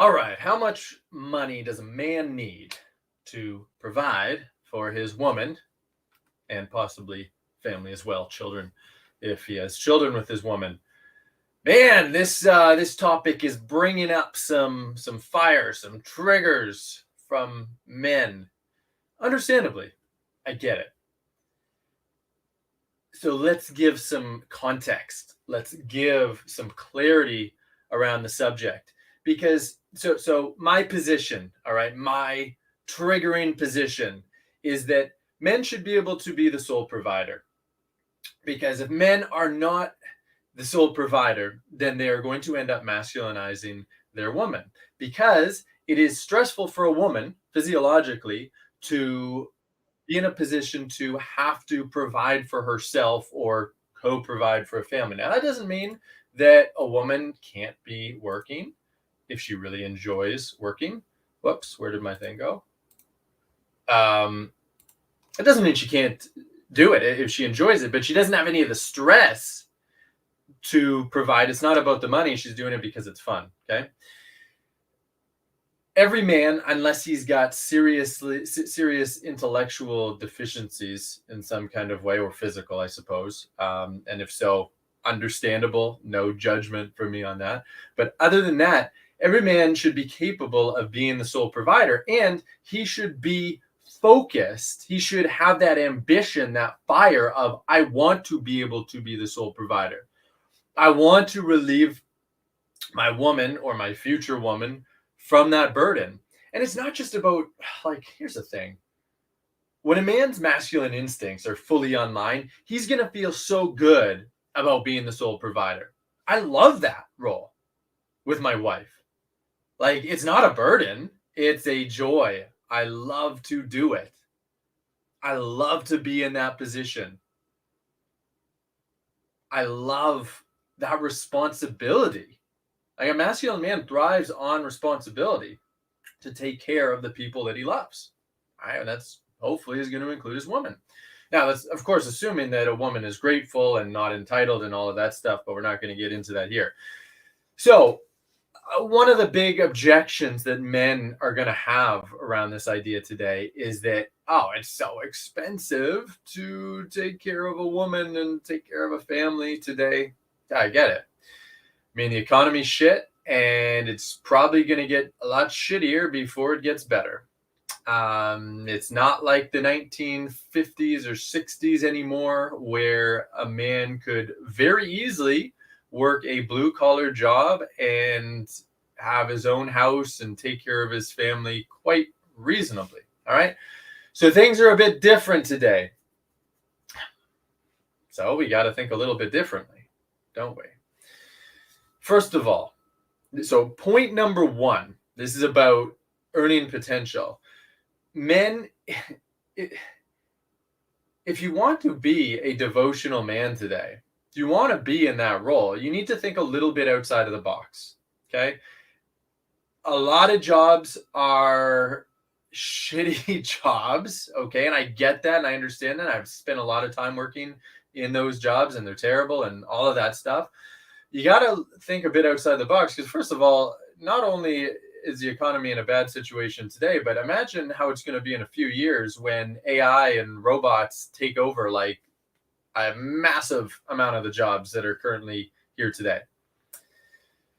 All right. How much money does a man need to provide for his woman and possibly family as well, children, if he has children with his woman? Man, this topic is bringing up some fire, some triggers from men. Understandably, I get it. So let's give some context. Let's give some clarity around the subject because so my position, all right, my triggering position is that men should be able to be the sole provider. Because if men are not the sole provider, then they are going to end up masculinizing their woman because it is stressful for a woman physiologically to be in a position to have to provide for herself or co-provide for a family. Now, that doesn't mean that a woman can't be working if she really enjoys working. Whoops, where did my thing go? It doesn't mean she can't do it if she enjoys it, but she doesn't have any of the stress to provide. It's not about the money. She's doing it because it's fun. Okay. Every man, unless he's got serious intellectual deficiencies in some kind of way or physical, I suppose. And if so, understandable. No judgment for me on that. But other than that, every man should be capable of being the sole provider, and he should be focused. He should have that ambition, that fire of, I want to be able to be the sole provider. I want to relieve my woman or my future woman from that burden. And it's not just about, like, here's the thing. When a man's masculine instincts are fully online, he's going to feel so good about being the sole provider. I love that role with my wife. Like, it's not a burden, it's a joy. I love to do it. I love to be in that position. I love that responsibility. Like, a masculine man thrives on responsibility to take care of the people that he loves. All right, and that's hopefully is going to include his woman. Now, that's of course assuming that a woman is grateful and not entitled and all of that stuff, but we're not going to get into that here. So, one of the big objections that men are going to have around this idea today is that, oh, it's so expensive to take care of a woman and take care of a family today. Yeah, I get it. I mean, the economy's shit, and it's probably going to get a lot shittier before it gets better. It's not like the 1950s or 60s anymore, where a man could very easily work a blue-collar job and have his own house and take care of his family quite reasonably. All right? So things are a bit different today. So we got to think a little bit differently, don't we? First of all, so point number one, this is about earning potential. Men, if you want to be a devotional man today, if you want to be in that role, you need to think a little bit outside of the box. Okay. A lot of jobs are shitty jobs. Okay. And I get that and I understand that. I've spent a lot of time working in those jobs and they're terrible and all of that stuff. You got to think a bit outside the box because, first of all, not only is the economy in a bad situation today, but imagine how it's going to be in a few years when AI and robots take over like a massive amount of the jobs that are currently here today.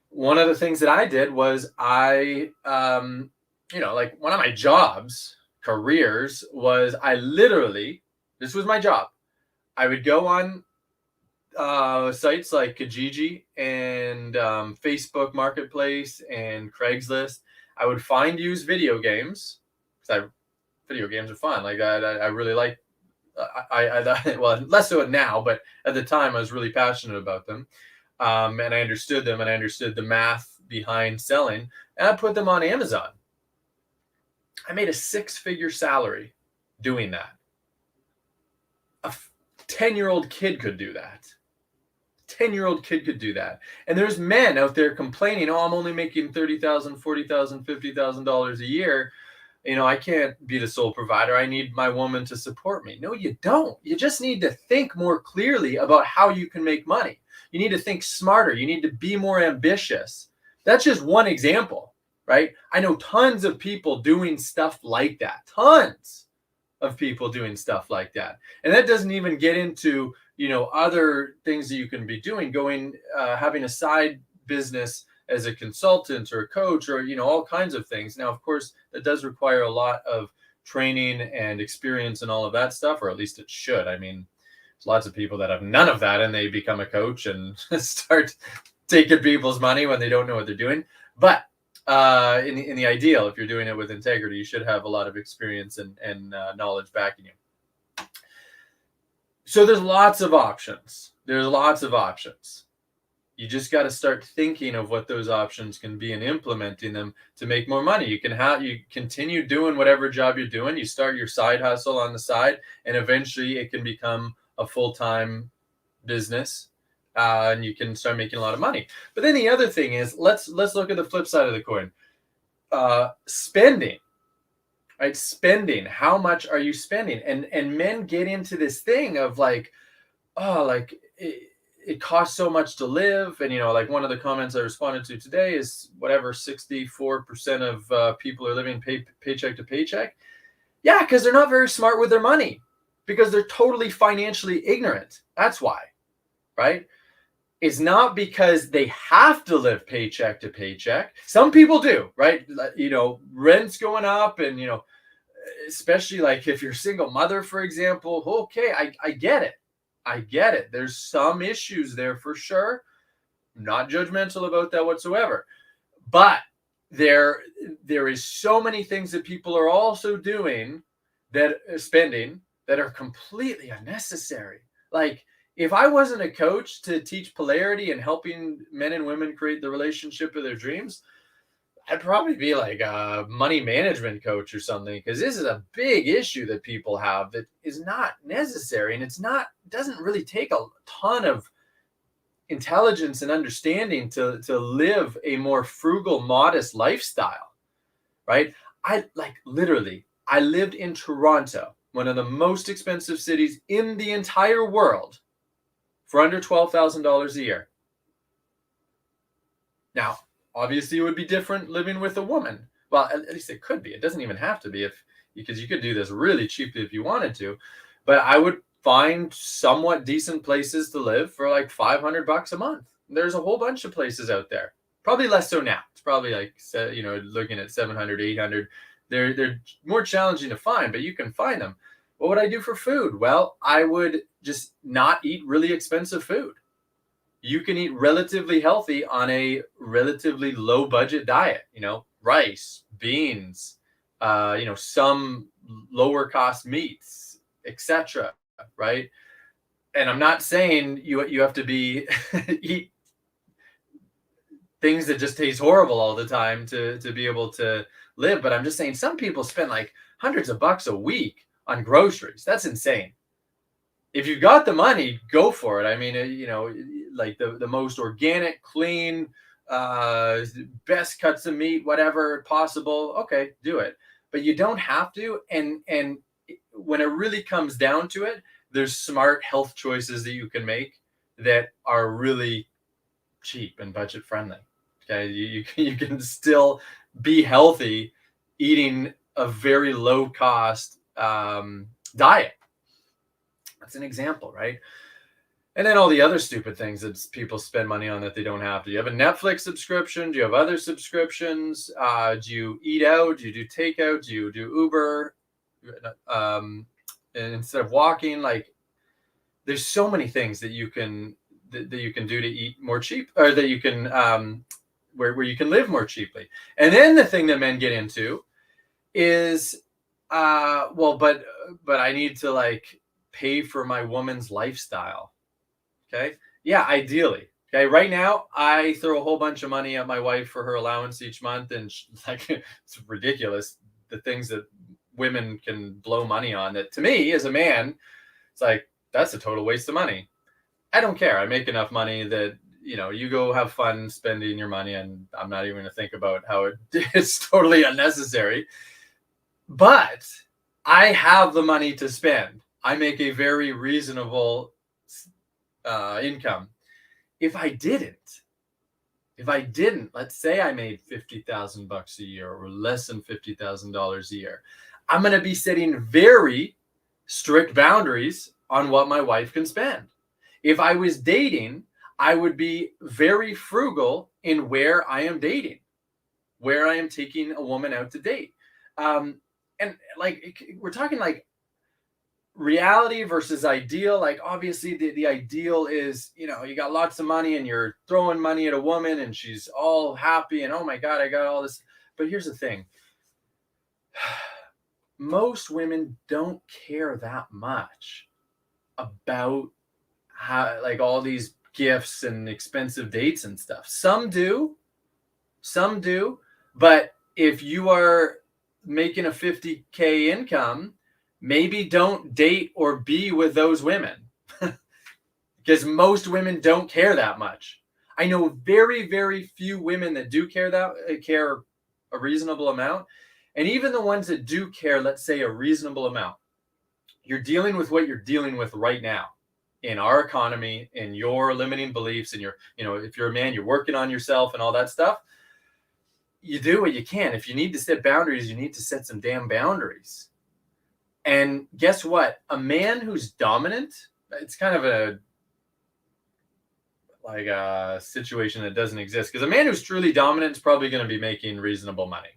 One of the things that I did was like one of my jobs, careers, was I literally, this was my job. I would go on sites like Kijiji and Facebook Marketplace and Craigslist. I would find used video games because video games are fun. Like I really like. Well, less so now, but at the time I was really passionate about them, and I understood them, and I understood the math behind selling, and I put them on Amazon. I made a 6-figure salary doing that. A 10-year-old kid could do that. 10-year-old kid could do that. And there's men out there complaining, oh, I'm only making $30,000, $40,000, $50,000 a year. You know, I can't be the sole provider. I need my woman to support me. No, you don't. You just need to think more clearly about how you can make money. You need to think smarter. You need to be more ambitious. That's just one example, right? I know tons of people doing stuff like that. Tons of people doing stuff like that. And that doesn't even get into, other things that you can be doing, having a side business as a consultant or a coach, or, all kinds of things. Now, of course, that does require a lot of training and experience and all of that stuff, or at least it should. I mean, there's lots of people that have none of that and they become a coach and start taking people's money when they don't know what they're doing. But in the ideal, if you're doing it with integrity, you should have a lot of experience and knowledge backing you. So there's lots of options. You just got to start thinking of what those options can be and implementing them to make more money. You continue doing whatever job you're doing. You start your side hustle on the side, and eventually it can become a full-time business, and you can start making a lot of money. But then the other thing is, let's look at the flip side of the coin. Spending, right? Spending. How much are you spending? And men get into this thing of like, oh, like it costs so much to live. And, like one of the comments I responded to today is whatever, 64% of people are living paycheck to paycheck. Yeah, because they're not very smart with their money, because they're totally financially ignorant. That's why, right? It's not because they have to live paycheck to paycheck. Some people do, right? Rent's going up, and, especially like if you're a single mother, for example. Okay, I get it. There's some issues there for sure. I'm not judgmental about that whatsoever. But there is so many things that people are also doing, that spending, that are completely unnecessary. Like, if I wasn't a coach to teach polarity and helping men and women create the relationship of their dreams, I'd probably be like a money management coach or something, because this is a big issue that people have that is not necessary. And doesn't really take a ton of intelligence and understanding to live a more frugal, modest lifestyle, right? I lived in Toronto, one of the most expensive cities in the entire world, for under $12,000 a year. Now, obviously, it would be different living with a woman. Well, at least it could be. It doesn't even have to be, because you could do this really cheaply if you wanted to. But I would find somewhat decent places to live for like $500 a month. There's a whole bunch of places out there. Probably less so now. It's probably like, looking at 700, 800. They're more challenging to find, but you can find them. What would I do for food? Well, I would just not eat really expensive food. You can eat relatively healthy on a relatively low budget diet, rice, beans, some lower cost meats, etc. Right? And I'm not saying you have to be eat things that just taste horrible all the time to be able to live. But I'm just saying, some people spend like hundreds of bucks a week on groceries. That's insane. If you've got the money, go for it. I mean, like the most organic, clean, best cuts of meat, whatever possible. Okay, do it. But you don't have to. And when it really comes down to it, there's smart health choices that you can make that are really cheap and budget friendly. Okay, you can still be healthy eating a very low cost diet. That's an example, right? And then all the other stupid things that people spend money on that they don't have to. Do you have a Netflix subscription? Do you have other subscriptions? Do you eat out? Do you do takeout? Do you do Uber? And instead of walking, like, there's so many things that you can do to eat more cheap, or that you can where you can live more cheaply. And then the thing that men get into is, but I need to like pay for my woman's lifestyle. Okay. Yeah, ideally. Okay. Right now, I throw a whole bunch of money at my wife for her allowance each month. And it's ridiculous, the things that women can blow money on, that to me as a man, it's like, that's a total waste of money. I don't care. I make enough money that, you go have fun spending your money, and I'm not even going to think about how it's totally unnecessary. But I have the money to spend. I make a very reasonable income. If I didn't, If I didn't, let's say I made $50,000 a year or less than $50,000 a year, I'm going to be setting very strict boundaries on what my wife can spend. If I was dating, I would be very frugal in where I am dating, where I am taking a woman out to date. And like, we're talking like reality versus ideal. Like, obviously the ideal is, you got lots of money and you're throwing money at a woman and she's all happy and, oh my god, I got all this. But here's the thing, most women don't care that much about how, like, all these gifts and expensive dates and stuff. Some do, but if you are making a 50K income, maybe don't date or be with those women because most women don't care that much. I know very, very few women that do care a reasonable amount. And even the ones that do care, let's say a reasonable amount, you're dealing with what you're dealing with right now in our economy, in your limiting beliefs, and if you're a man, you're working on yourself and all that stuff. You do what you can. If you need to set boundaries, you need to set some damn boundaries. And guess what? A man who's dominant, it's kind of a situation that doesn't exist, because a man who's truly dominant is probably going to be making reasonable money.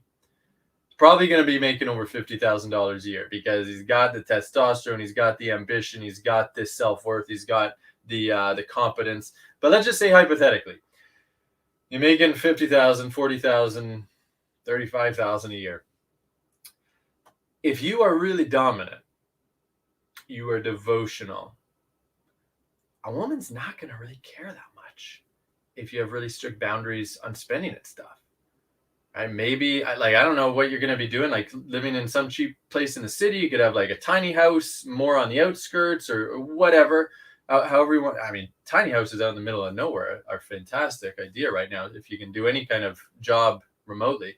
He's probably going to be making over $50,000 a year because he's got the testosterone, he's got the ambition, he's got this self-worth, he's got the competence. But let's just say hypothetically, you're making 50,000, 40,000, 35,000 a year. If you are really dominant, you are devotional, a woman's not going to really care that much if you have really strict boundaries on spending it stuff. Right? Maybe, I don't know what you're going to be doing, like living in some cheap place in the city. You could have like a tiny house more on the outskirts or whatever. However you want. I mean, tiny houses out in the middle of nowhere are a fantastic idea right now if you can do any kind of job remotely.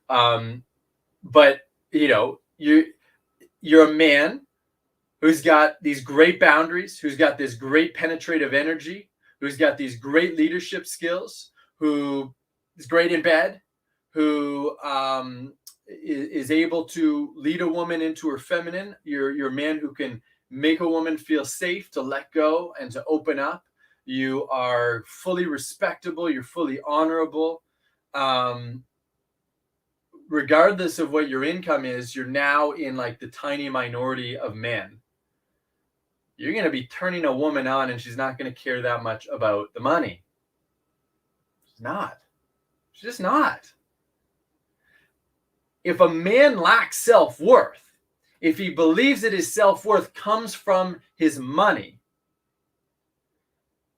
But you're a man who's got these great boundaries, who's got this great penetrative energy, who's got these great leadership skills, who is great in bed, who is able to lead a woman into her feminine. You're a man who can make a woman feel safe to let go and to open up. You are fully respectable. You're fully honorable. Regardless of what your income is, you're now in like the tiny minority of men. You're going to be turning a woman on and she's not going to care that much about the money. She's not. She's just not. If a man lacks self-worth, if he believes that his self-worth comes from his money,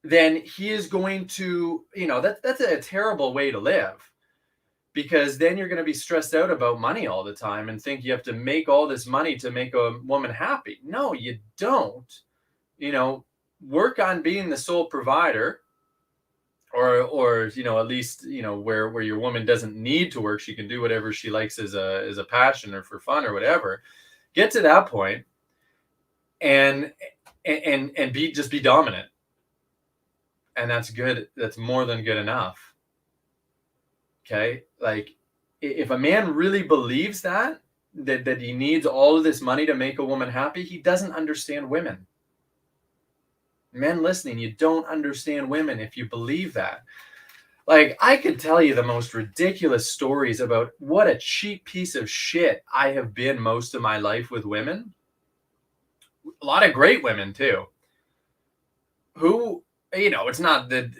then he is going to, that's a terrible way to live, because then you're going to be stressed out about money all the time and think you have to make all this money to make a woman happy. No, you don't. Work on being the sole provider, or at least, where your woman doesn't need to work. She can do whatever she likes as a passion or for fun or whatever. Get to that point and be dominant. And that's good. That's more than good enough. Okay. Like, if a man really believes that he needs all of this money to make a woman happy, he doesn't understand women. Men listening, you don't understand women if you believe that. Like, I could tell you the most ridiculous stories about what a cheap piece of shit I have been most of my life with women. A lot of great women too, who, it's not the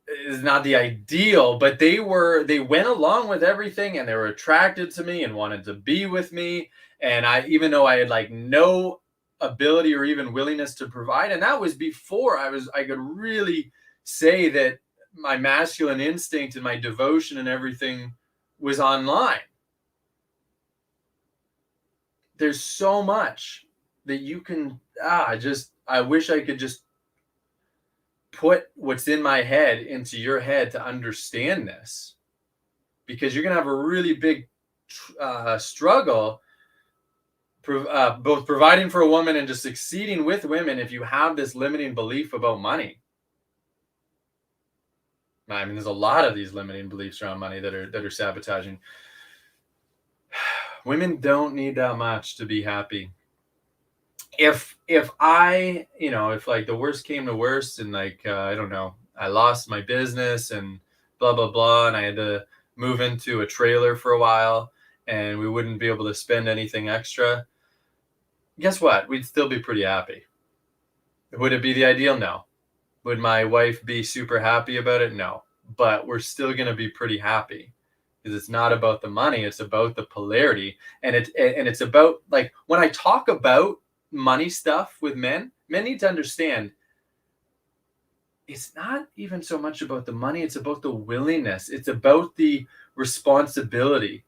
it's not the ideal, but they went along with everything and they were attracted to me and wanted to be with me. And even though I had like no ability or even willingness to provide, and that was before I could really say that my masculine instinct and my devotion and everything was online. There's so much that you can I wish I could just put what's in my head into your head to understand this, because you're going to have a really big struggle both providing for a woman and just succeeding with women if you have this limiting belief about money. I mean, there's a lot of these limiting beliefs around money that are sabotaging. Women don't need that much to be happy. If I, if like the worst came to worst and like I don't know, I lost my business and blah blah blah, and I had to move into a trailer for a while, and we wouldn't be able to spend anything extra, guess what? We'd still be pretty happy. Would it be the ideal? No. Would my wife be super happy about it? No. But we're still going to be pretty happy because it's not about the money, it's about the polarity. And it's about, like, when I talk about money stuff with men need to understand it's not even so much about the money, it's about the willingness. It's about the responsibility.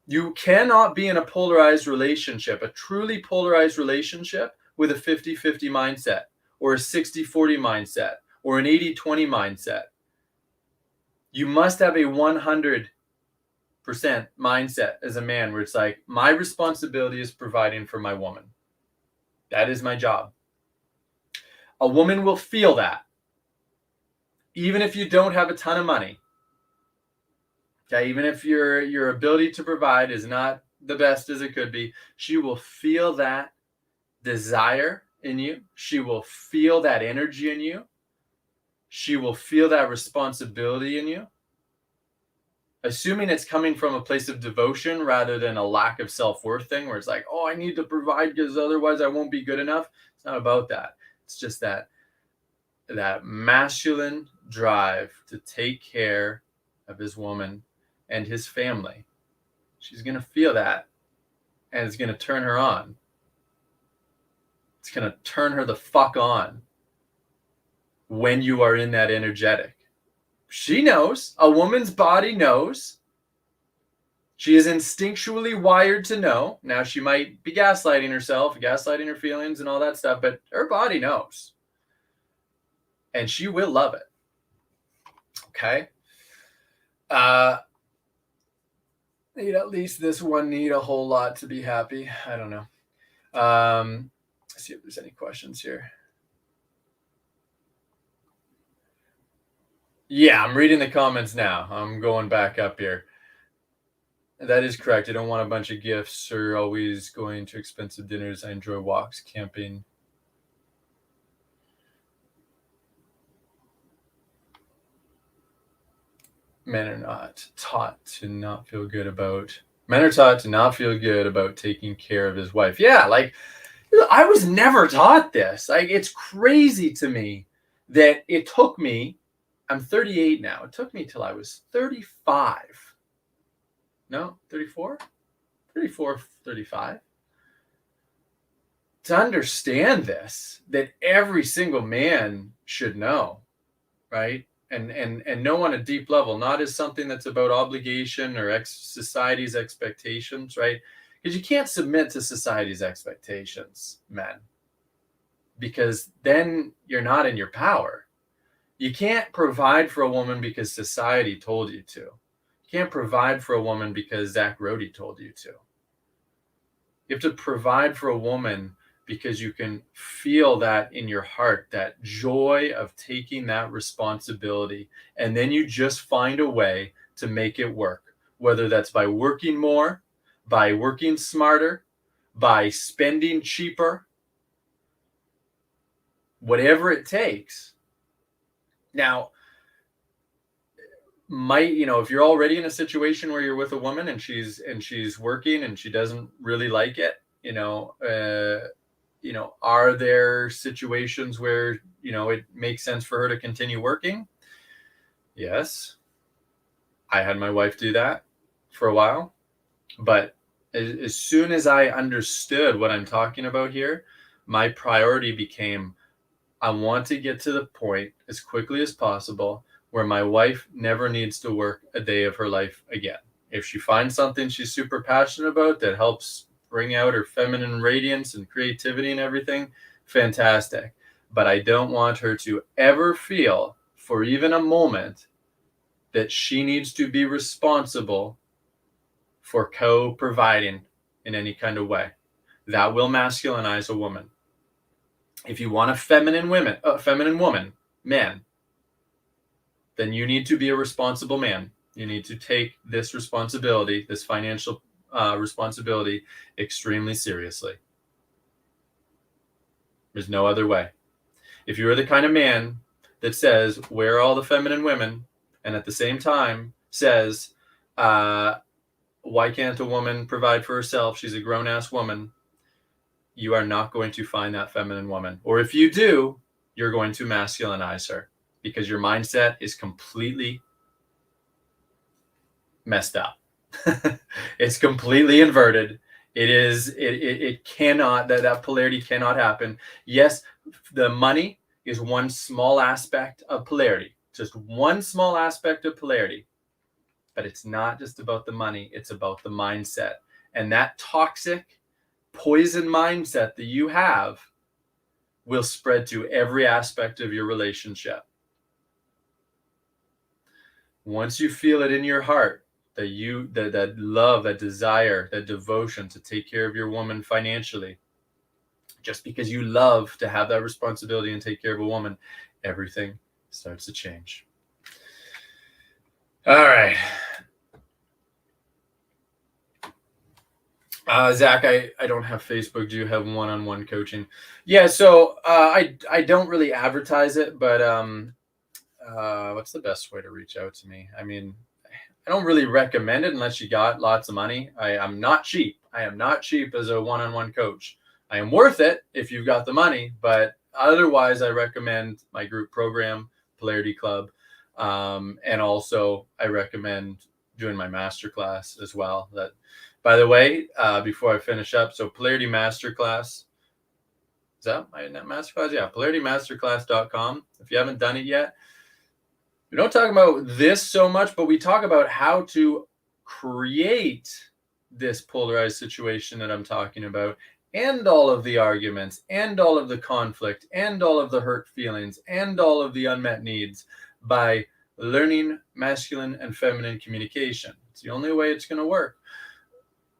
You cannot be in a polarized relationship, a truly polarized relationship, with a 50-50 mindset or a 60-40 mindset or an 80-20 mindset. You must have a 100% mindset as a man where it's like, my responsibility is providing for my woman. That is my job. A woman will feel that. Even if you don't have a ton of money. Okay, even if your ability to provide is not the best as it could be, she will feel that desire in you. She will feel that energy in you. She will feel that responsibility in you. Assuming it's coming from a place of devotion rather than a lack of self-worth thing where it's like, oh, I need to provide because otherwise I won't be good enough. It's not about that. It's just that masculine drive to take care of his woman and his family. She's going to feel that, and it's going to turn her on. It's going to turn her the fuck on when you are in that energetic. She knows. A woman's body knows. She is instinctually wired to know. Now, she might be gaslighting herself, gaslighting her feelings and all that stuff, but her body knows. And she will love it. Okay? Need at least this one need a whole lot to be happy. I don't know. Let's see if there's any questions here. Yeah, I'm reading the comments now. I'm going back up here. That is correct. I don't want a bunch of gifts or always going to expensive dinners. I enjoy walks, camping. Men are taught to not feel good about taking care of his wife. Yeah, like, I was never taught this. Like, it's crazy to me that it took me, I'm 38 now. It took me till I was 35. No, 34? 34, 35. To understand this, that every single man should know, right? And know on a deep level, not as something that's about obligation or society's expectations, right? Because you can't submit to society's expectations, men, because then you're not in your power. You can't provide for a woman because society told you to. You can't provide for a woman because Zach Rody told you to. You have to provide for a woman because you can feel that in your heart, that joy of taking that responsibility. And then you just find a way to make it work, whether that's by working more, by working smarter, by spending cheaper, whatever it takes. Now, if you're already in a situation where you're with a woman and she's working and she doesn't really like it, are there situations where, it makes sense for her to continue working? Yes. I had my wife do that for a while, but as soon as I understood what I'm talking about here, my priority became, I want to get to the point as quickly as possible where my wife never needs to work a day of her life again. If she finds something she's super passionate about that helps bring out her feminine radiance and creativity and everything, fantastic. But I don't want her to ever feel for even a moment that she needs to be responsible for co-providing in any kind of way. That will masculinize a woman. If you want a feminine woman, men, then you need to be a responsible man. You need to take this responsibility, this financial responsibility, extremely seriously. There's no other way. If you're the kind of man that says, where are all the feminine women, and at the same time says, why can't a woman provide for herself? She's a grown-ass woman. You are not going to find that feminine woman. Or if you do, you're going to masculinize her because your mindset is completely messed up. It's completely inverted. It cannot, that polarity cannot happen. Yes, the money is one small aspect of polarity, just one small aspect of polarity. But it's not just about the money, it's about the mindset. And that toxic, poison mindset that you have will spread to every aspect of your relationship. Once you feel it in your heart, that love, that desire, that devotion to take care of your woman financially, just because you love to have that responsibility and take care of a woman, everything starts to change. All right. Zach, I don't have Facebook. Do you have one-on-one coaching? Yeah, so I don't really advertise it, but what's the best way to reach out to me? I mean, I don't really recommend it unless you got lots of money. I'm not cheap. I am not cheap as a one-on-one coach. I am worth it if you've got the money, but otherwise I recommend my group program, Polarity Club. And also I recommend doing my masterclass as well. That, by the way, before I finish up, so Polarity Masterclass, is that my masterclass? Yeah, polaritymasterclass.com. If you haven't done it yet, we don't talk about this so much, but we talk about how to create this polarized situation that I'm talking about, and all of the arguments, and all of the conflict, and all of the hurt feelings, and all of the unmet needs by learning masculine and feminine communication. It's the only way it's going to work.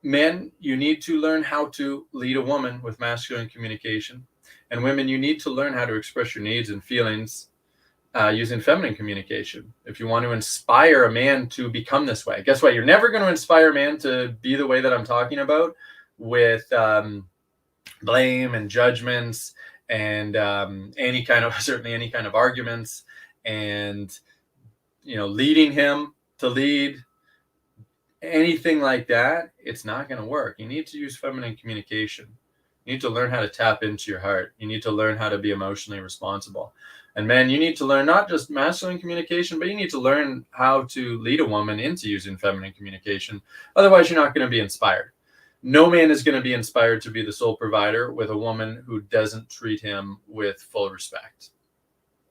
Men, you need to learn how to lead a woman with masculine communication. And women, you need to learn how to express your needs and feelings using feminine communication. If you want to inspire a man to become this way, guess what? You're never going to inspire a man to be the way that I'm talking about, with blame and judgments and certainly any kind of arguments, and leading him to lead, anything like that. It's not going to work. You need to use feminine communication. You need to learn how to tap into your heart. You need to learn how to be emotionally responsible. And men, you need to learn not just masculine communication, but you need to learn how to lead a woman into using feminine communication. Otherwise, you're not going to be inspired. No man is going to be inspired to be the sole provider with a woman who doesn't treat him with full respect,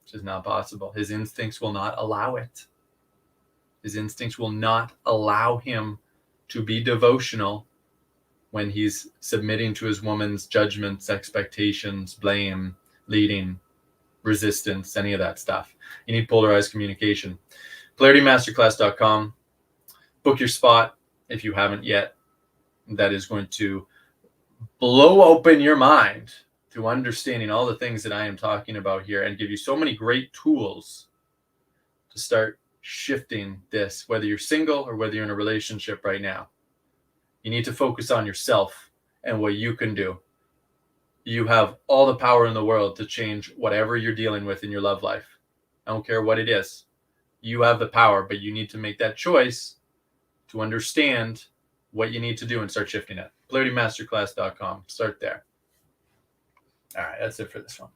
which is not possible. His instincts will not allow it. His instincts will not allow him to be devotional when he's submitting to his woman's judgments, expectations, blame, leading, resistance, any of that stuff. You need polarized communication. PolarityMasterclass.com. Book your spot if you haven't yet. That is going to blow open your mind to understanding all the things that I am talking about here, and give you so many great tools to start shifting this, whether you're single or whether you're in a relationship right now. You need to focus on yourself and what you can do. You have all the power in the world to change whatever you're dealing with in your love life. I don't care what it is. You have the power, but you need to make that choice to understand what you need to do and start shifting it. PolarityMasterclass.com. Start there. All right, that's it for this one.